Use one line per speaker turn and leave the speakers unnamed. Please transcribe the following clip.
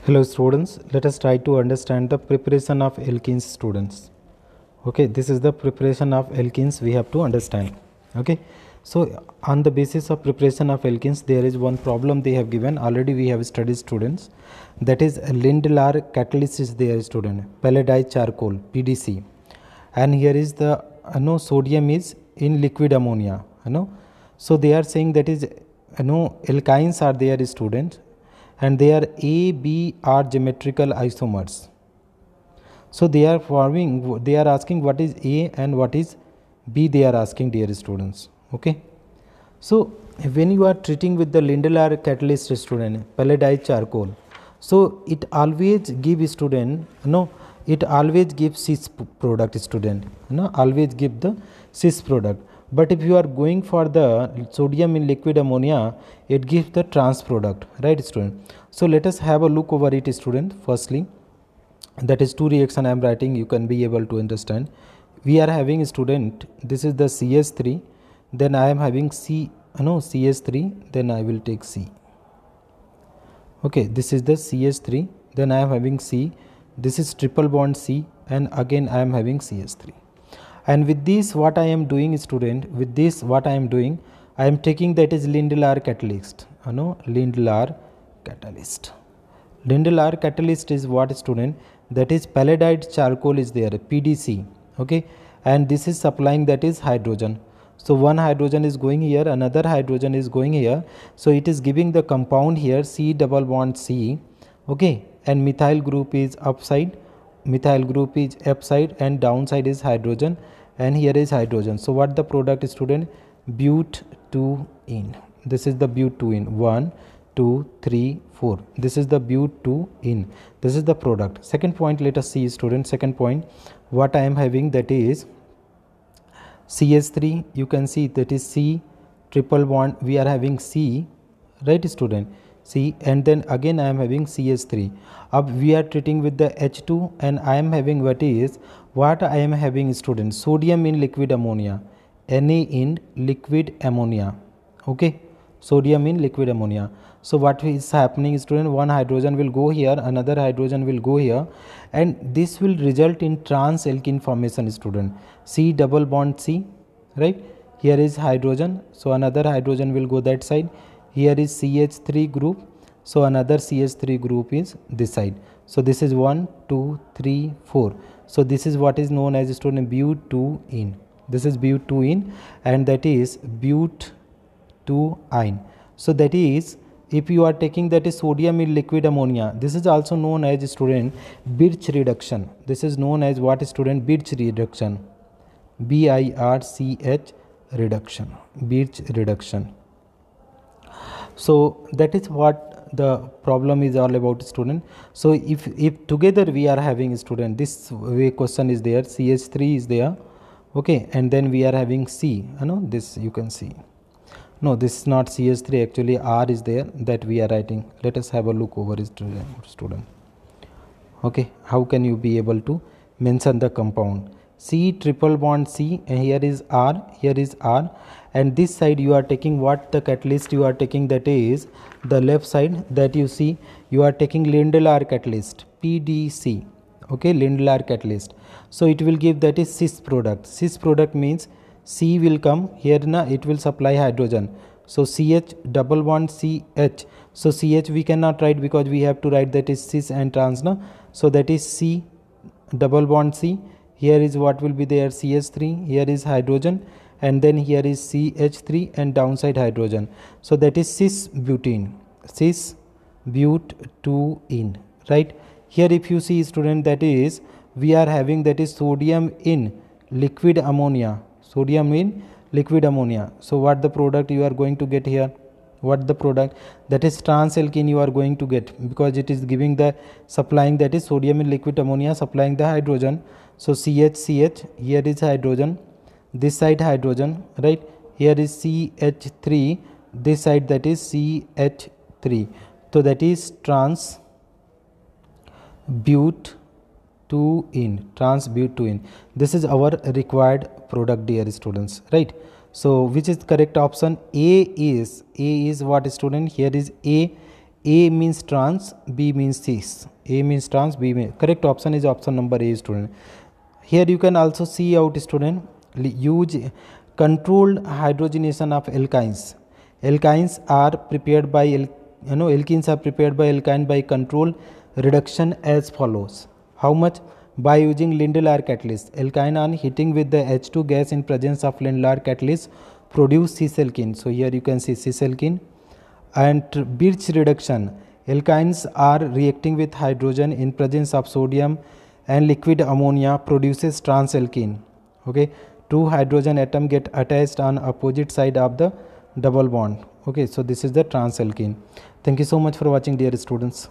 Hello students, let us try to understand the preparation of alkenes students. Okay, this is the preparation of alkenes we have to understand. Okay, so on the basis of preparation of alkenes, there is one problem they have given. Already we have studied students. That is Lindlar catalyst is there student, palladite charcoal, PDC. And here is the sodium is in liquid ammonia. So they are saying that is alkynes are there student, and they are A, B are geometrical isomers. So they are asking what is A and what is B, they are asking, dear students. Okay. So when you are treating with the Lindlar catalyst student, palladite charcoal, so it always give student, it always gives cis product student, always give the cis product. But if you are going for the sodium in liquid ammonia, it gives the trans product, right student? So let us have a look over it student. Firstly, that is two reaction I am writing, you can be able to understand. We are having student, this is the CS3, then I am having CS3, then I will take C. Okay, this is the CS3, then I am having C, this is triple bond C, and again I am having CS3. And with this what I am doing student, with this what I am doing, I am taking that is Lindlar catalyst, Lindlar catalyst. Lindlar catalyst is what student, that is palladite charcoal is there, PDC, okay, and this is supplying that is hydrogen. So one hydrogen is going here, another hydrogen is going here, so it is giving the compound here C double bond C, okay, and methyl group is upside, methyl group is upside, and downside is hydrogen, and here is hydrogen. So what the product student, butene. This is the butene, 1 2 3 4, this is the butene, this is the product. Second point, let us see student. Second point, what I am having, that is CS3, you can see that is C triple bond, we are having C, right student, C, and then again I am having CS3. Up we are treating with the H2, and I am having what I am having student, sodium in liquid ammonia, Na in liquid ammonia, okay, sodium in liquid ammonia. So what is happening student, one hydrogen will go here, another hydrogen will go here, and this will result in trans alkene formation student, C double bond C, right, here is hydrogen, so another hydrogen will go that side, here is CH3 group, so another CH3 group is this side. So this is 1 2 3 4, so this is what is known as student butene, this is butene, and that is butene. So that is, if you are taking that is sodium in liquid ammonia, this is also known as student Birch reduction. This is known as what student, Birch reduction, BIRCH reduction, Birch reduction. So that is what the problem is all about student. So if together we are having student, this way question is there, CH3 is there, okay, and then we are having C, this you can see. No, this is not CH3, actually R is there, that we are writing. Let us have a look over it student. Okay, how can you be able to mention the compound? C triple bond C, and here is R, and this side you are taking what the catalyst you are taking, that is the left side, that you see you are taking Lindlar catalyst, PDC, okay, Lindlar catalyst. So it will give that is cis product. Cis product means C will come here, it will supply hydrogen. So CH double bond CH. So CH we cannot write because we have to write that is cis and trans. So that is C double bond C. Here is what will be there, CH3. Here is hydrogen, and then here is CH3 and downside hydrogen. So that is cis butene. Cis butene. Right. Here if you see student, that is we are having that is sodium in liquid ammonia. Sodium in liquid ammonia. So what the product you are going to get here? What the product? That is trans alkene you are going to get, because it is giving the supplying that is sodium in liquid ammonia, supplying the hydrogen. So CH, here is hydrogen, this side hydrogen, right, here is CH3, this side that is CH3. So that is trans butene, trans butene. This is our required product, dear students, right? So which is correct option? A is what student? Here is A A means trans, B means cis. A means trans, B means, correct option is option number A, student. Here you can also see out, student, use controlled hydrogenation of alkynes. Alkynes are prepared by alkenes are prepared by alkyne by controlled reduction as follows. How much? By using Lindlar catalyst. Alkyne on heating with the H2 gas in presence of Lindlar catalyst produce cis alkene. So here you can see cis alkene. And Birch reduction. Alkynes are reacting with hydrogen in presence of sodium and liquid ammonia produces trans alkene. Okay, two hydrogen atom get attached on opposite side of the double bond. Okay, so this is the trans alkene. Thank you so much for watching, dear students.